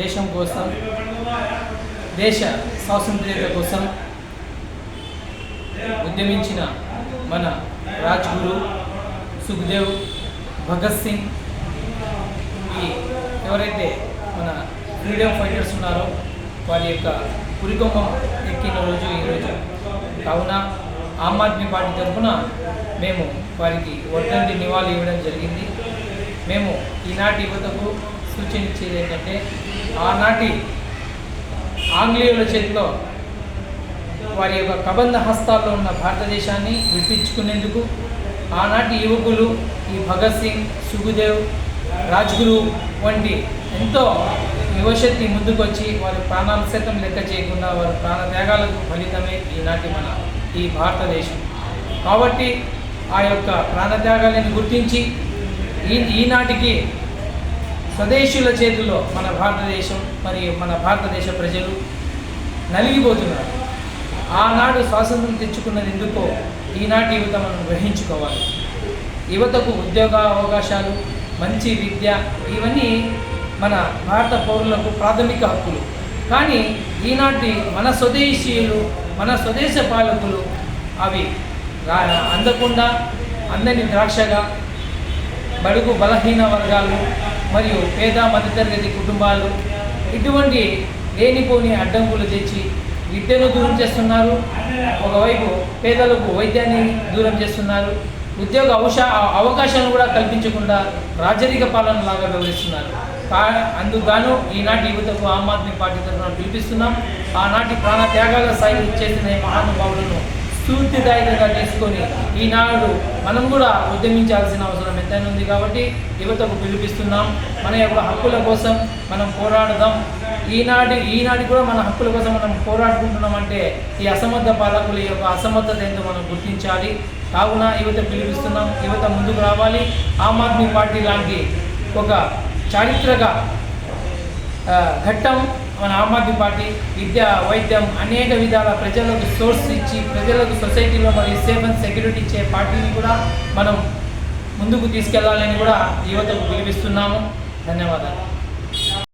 దేశం కోసం, దేశ స్వాతంత్ర్యత కోసం ఉద్యమించిన మన రాజ్గురు, సుఖ్దేవ్, భగత్ సింగ్, ఈ ఎవరైతే మన ఫ్రీడమ్ ఫైటర్స్ ఉన్నారో వారి యొక్క పురికొమ్మం ఎక్కిన రోజు ఈరోజు. కావున ఆమ్ ఆద్మీ పార్టీ తరఫున మేము వారికి వర్ధంతి నివాళి ఇవ్వడం జరిగింది. మేము ఈనాటి యువతకు సూచన ఇచ్చేది ఏంటంటే, ఆనాటి ఆంగ్లేయుల చేతిలో వారి యొక్క కబంధ హస్తాల్లో ఉన్న భారతదేశాన్ని విడిపించుకునేందుకు ఆనాటి యువకులు ఈ భగత్ సింగ్, సుఖ్దేవ్, రాజ్గురు వంటి ఎంతో యువశక్తి ముందుకొచ్చి వారి ప్రాణాలు సైతం లెక్క చేయకుండా వారి ప్రాణ త్యాగాలకు ఫలితమే ఈనాటి మన ఈ భారతదేశం. కాబట్టి ఆ యొక్క ప్రాణత్యాగాలను గుర్తించి ఈనాటికి స్వదేశీయుల చేతుల్లో మన భారతదేశం మరియు మన భారతదేశ ప్రజలు నలిగిపోతున్నారు. ఆనాడు స్వాతంత్రం తెచ్చుకున్నది ఎందుకో ఈనాటి యువత మనం గ్రహించుకోవాలి. యువతకు ఉద్యోగ అవకాశాలు, మంచి విద్య, ఇవన్నీ మన భారత పౌరులకు ప్రాథమిక హక్కులు. కానీ ఈనాటి మన స్వదేశీయులు, మన స్వదేశ పాలకులు అవి అందకుండా అందని ద్రాక్షగా బడుగు బలహీన వర్గాలు మరియు పేద మధ్యతరగతి కుటుంబాలు ఇటువంటి లేనిపోని అడ్డంకులు తెచ్చి విద్యను దూరం చేస్తున్నారు. ఒకవైపు పేదలకు వైద్యాన్ని దూరం చేస్తున్నారు. ఉద్యోగ అవకాశాలను కూడా కల్పించకుండా రాజరిక పాలనలాగా వ్యవహరిస్తున్నారు. అందుకు ఈనాటి యువతకు ఆమ్ ఆద్మీ పార్టీ తరఫున పిలిపిస్తున్నాం. ఆనాటి ప్రాణ త్యాగాల స్థాయి చేసిన మహానుభావులను స్ఫూర్తిదాయకంగా తీసుకొని ఈనాడు మనం కూడా ఉద్యమించాల్సిన అవసరం ఎంతైనా ఉంది. కాబట్టి యువతకు పిలిపిస్తున్నాం. మన యొక్క హక్కుల కోసం మనం పోరాడదాం. ఈనాటి కూడా మన హక్కుల కోసం మనం పోరాడుకుంటున్నామంటే ఈ అసమర్థ పాలకుల యొక్క అసమర్థత ఏంటో మనం గుర్తించాలి. కావున యువత పిలిపిస్తున్నాం. యువత ముందుకు రావాలి. ఆమ్ ఆద్మీ పార్టీ లాంటి ఒక చారిత్రక ఘట్టం మన ఆమ్ ఆద్మీ పార్టీ విద్య, వైద్యం అనేక విధాల ప్రజలకు సోర్స్ ఇచ్చి ప్రజలకు సొసైటీలో మరియు సేఫ్ అండ్ సెక్యూరిటీ ఇచ్చే పార్టీని కూడా మనం ముందుకు తీసుకెళ్లాలని కూడా యువతకు పిలిపిస్తున్నాము. ధన్యవాదాలు.